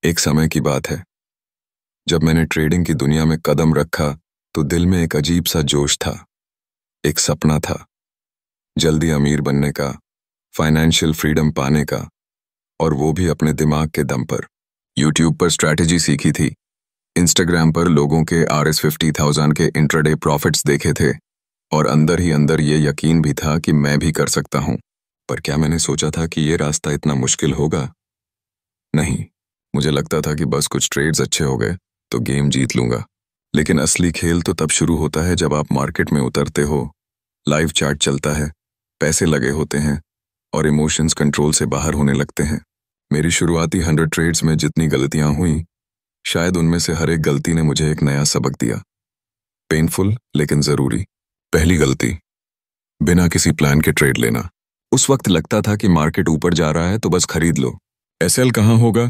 एक समय की बात है जब मैंने ट्रेडिंग की दुनिया में कदम रखा तो दिल में एक अजीब सा जोश था। एक सपना था, जल्दी अमीर बनने का, फाइनेंशियल फ्रीडम पाने का, और वो भी अपने दिमाग के दम पर। यूट्यूब पर स्ट्रैटेजी सीखी थी, इंस्टाग्राम पर लोगों के RS50,000 के इंट्राडे प्रॉफिट्स देखे थे, और अंदर ही अंदर ये यकीन भी था कि मैं भी कर सकता हूं। पर क्या मैंने सोचा था कि ये रास्ता इतना मुश्किल होगा? नहीं, मुझे लगता था कि बस कुछ ट्रेड्स अच्छे हो गए तो गेम जीत लूंगा। लेकिन असली खेल तो तब शुरू होता है जब आप मार्केट में उतरते हो, लाइव चार्ट चलता है, पैसे लगे होते हैं और इमोशंस कंट्रोल से बाहर होने लगते हैं। मेरी शुरुआती 100 ट्रेड्स में जितनी गलतियां हुई, शायद उनमें से हर एक गलती ने मुझे एक नया सबक दिया। पेनफुल लेकिन जरूरी। पहली गलती, बिना किसी प्लान के ट्रेड लेना। उस वक्त लगता था कि मार्केट ऊपर जा रहा है तो बस खरीद लो। एसएल कहाँ होगा,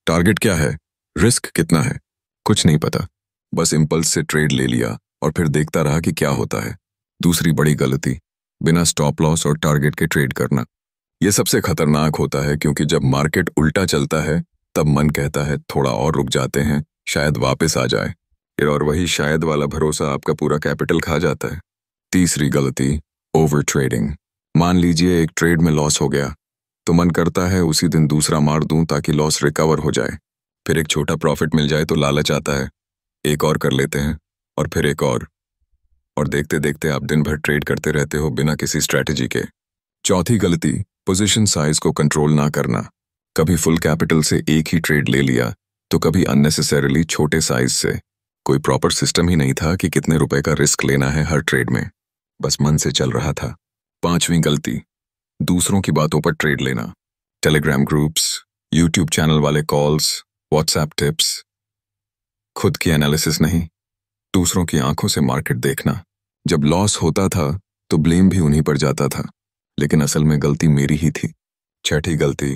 टारगेट क्या है, रिस्क कितना है, कुछ नहीं पता। बस इंपल्स से ट्रेड ले लिया और फिर देखता रहा कि क्या होता है। दूसरी बड़ी गलती, बिना स्टॉप लॉस और टारगेट के ट्रेड करना। यह सबसे खतरनाक होता है क्योंकि जब मार्केट उल्टा चलता है तब मन कहता है थोड़ा और रुक जाते हैं, शायद वापस आ जाए। और वही शायद वाला भरोसा आपका पूरा कैपिटल खा जाता है। तीसरी गलती, ओवर ट्रेडिंग। मान लीजिए एक ट्रेड में लॉस हो गया तो मन करता है उसी दिन दूसरा मार दूं ताकि लॉस रिकवर हो जाए। फिर एक छोटा प्रॉफिट मिल जाए तो लालच आता है, एक और कर लेते हैं, और फिर एक और देखते देखते आप दिन भर ट्रेड करते रहते हो बिना किसी स्ट्रैटेजी के। चौथी गलती, पोजीशन साइज को कंट्रोल ना करना। कभी फुल कैपिटल से एक ही ट्रेड ले लिया तो कभी अननेसेसरीली छोटे साइज से। कोई प्रॉपर सिस्टम ही नहीं था कि कितने रुपए का रिस्क लेना है हर ट्रेड में, बस मन से चल रहा था। पांचवी गलती, दूसरों की बातों पर ट्रेड लेना। टेलीग्राम ग्रुप्स, यूट्यूब चैनल वाले कॉल्स, व्हाट्सएप टिप्स। खुद की एनालिसिस नहीं, दूसरों की आंखों से मार्केट देखना। जब लॉस होता था तो ब्लेम भी उन्हीं पर जाता था, लेकिन असल में गलती मेरी ही थी। छठी गलती,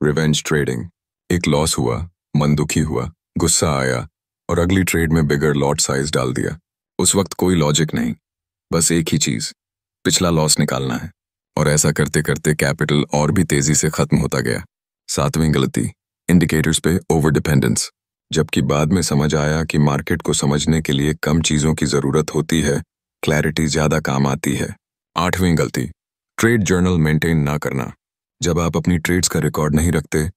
रिवेंज ट्रेडिंग। एक लॉस हुआ, मन दुखी हुआ, गुस्सा आया और अगली ट्रेड में बिगर लॉट साइज डाल दिया। उस वक्त कोई लॉजिक नहीं, बस एक ही चीज, पिछला लॉस निकालना है। और ऐसा करते करते कैपिटल और भी तेजी से खत्म होता गया। सातवीं गलती, इंडिकेटर्स पे ओवर डिपेंडेंस। जबकि बाद में समझ आया कि मार्केट को समझने के लिए कम चीजों की जरूरत होती है, क्लैरिटी ज्यादा काम आती है। आठवीं गलती, ट्रेड जर्नल मेंटेन ना करना। जब आप अपनी ट्रेड्स का रिकॉर्ड नहीं रखते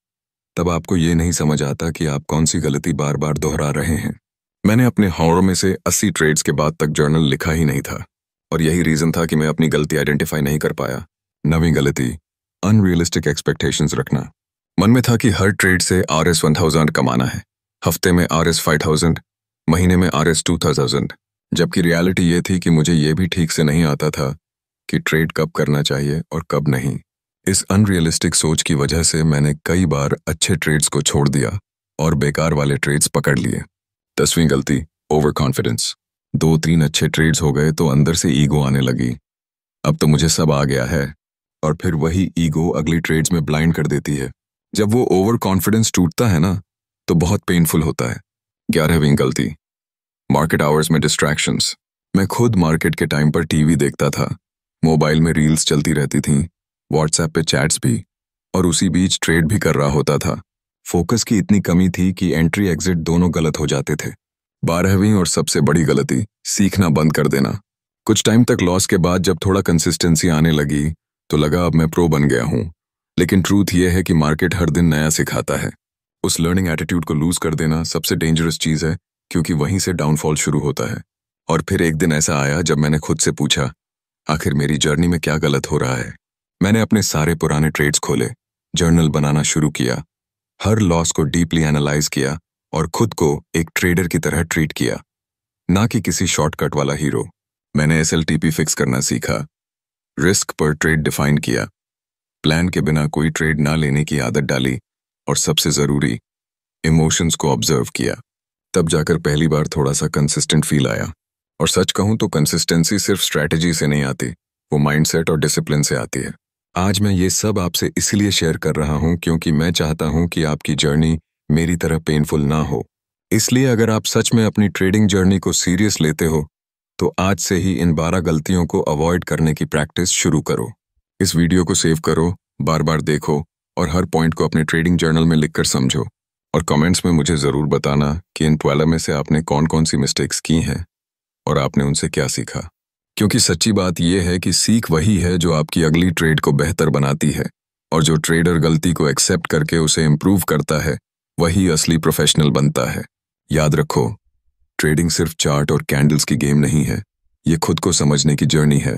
तब आपको ये नहीं समझ आता कि आप कौन सी गलती बार बार दोहरा रहे हैं। मैंने अपने हौरों में से 80 ट्रेड्स के बाद तक जर्नल लिखा ही नहीं था, और यही रीजन था कि मैं अपनी गलती आइडेंटिफाई नहीं कर पाया। नवीं गलती, अनरियलिस्टिक एक्सपेक्टेशंस रखना। मन में था कि हर ट्रेड से RS1000 कमाना है, हफ्ते में RS5000, महीने में RS2000, जबकि रियलिटी ये थी कि मुझे ये भी ठीक से नहीं आता था कि ट्रेड कब करना चाहिए और कब नहीं। इस अनरियलिस्टिक सोच की वजह से मैंने कई बार अच्छे ट्रेड्स को छोड़ दिया और बेकार वाले ट्रेड्स पकड़ लिए। 10वीं गलती, ओवर कॉन्फिडेंस। 2-3 अच्छे ट्रेड्स हो गए तो अंदर से ईगो आने लगी। अब तो मुझे सब आ गया है, और फिर वही ईगो अगली ट्रेड्स में ब्लाइंड कर देती है। जब वो ओवर कॉन्फिडेंस टूटता है ना तो बहुत पेनफुल होता है। 11वीं गलती, मार्केट आवर्स में डिस्ट्रैक्शंस। मैं खुद मार्केट के टाइम पर टीवी देखता था, मोबाइल में रील्स चलती रहती थीं, व्हाट्सएप पे चैट्स भी, और उसी बीच ट्रेड भी कर रहा होता था। फोकस की इतनी कमी थी कि एंट्री एग्जिट दोनों गलत हो जाते थे। 12वीं और सबसे बड़ी गलती, सीखना बंद कर देना। कुछ टाइम तक लॉस के बाद जब थोड़ा कंसिस्टेंसी आने लगी तो लगा अब मैं प्रो बन गया हूं, लेकिन ट्रूथ यह है कि मार्केट हर दिन नया सिखाता है। उस लर्निंग एटीट्यूड को लूज कर देना सबसे डेंजरस चीज है, क्योंकि वहीं से डाउनफॉल शुरू होता है। और फिर एक दिन ऐसा आया जब मैंने खुद से पूछा, आखिर मेरी जर्नी में क्या गलत हो रहा है। मैंने अपने सारे पुराने ट्रेड्स खोले, जर्नल बनाना शुरू किया, हर लॉस को डीपली एनालाइज किया और खुद को एक ट्रेडर की तरह ट्रीट किया, ना कि किसी शॉर्टकट वाला हीरो। मैंने SLTP फिक्स करना सीखा, रिस्क पर ट्रेड डिफाइन किया, प्लान के बिना कोई ट्रेड ना लेने की आदत डाली, और सबसे जरूरी, इमोशंस को ऑब्जर्व किया। तब जाकर पहली बार थोड़ा सा कंसिस्टेंट फील आया। और सच कहूं तो कंसिस्टेंसी सिर्फ स्ट्रैटेजी से नहीं आती, वो माइंडसेट और डिसिप्लिन से आती है। आज मैं ये सब आपसे इसलिए शेयर कर रहा हूं क्योंकि मैं चाहता हूं कि आपकी जर्नी मेरी तरह पेनफुल ना हो। इसलिए अगर आप सच में अपनी ट्रेडिंग जर्नी को सीरियस लेते हो तो आज से ही इन 12 गलतियों को अवॉइड करने की प्रैक्टिस शुरू करो। इस वीडियो को सेव करो, बार बार देखो और हर पॉइंट को अपने ट्रेडिंग जर्नल में लिखकर समझो। और कमेंट्स में मुझे ज़रूर बताना कि इन 12 में से आपने कौन कौन सी मिस्टेक्स की हैं और आपने उनसे क्या सीखा। क्योंकि सच्ची बात यह है कि सीख वही है जो आपकी अगली ट्रेड को बेहतर बनाती है, और जो ट्रेडर गलती को एक्सेप्ट करके उसे इम्प्रूव करता है वही असली प्रोफेशनल बनता है। याद रखो, ट्रेडिंग सिर्फ चार्ट और कैंडल्स की गेम नहीं है, ये खुद को समझने की जर्नी है।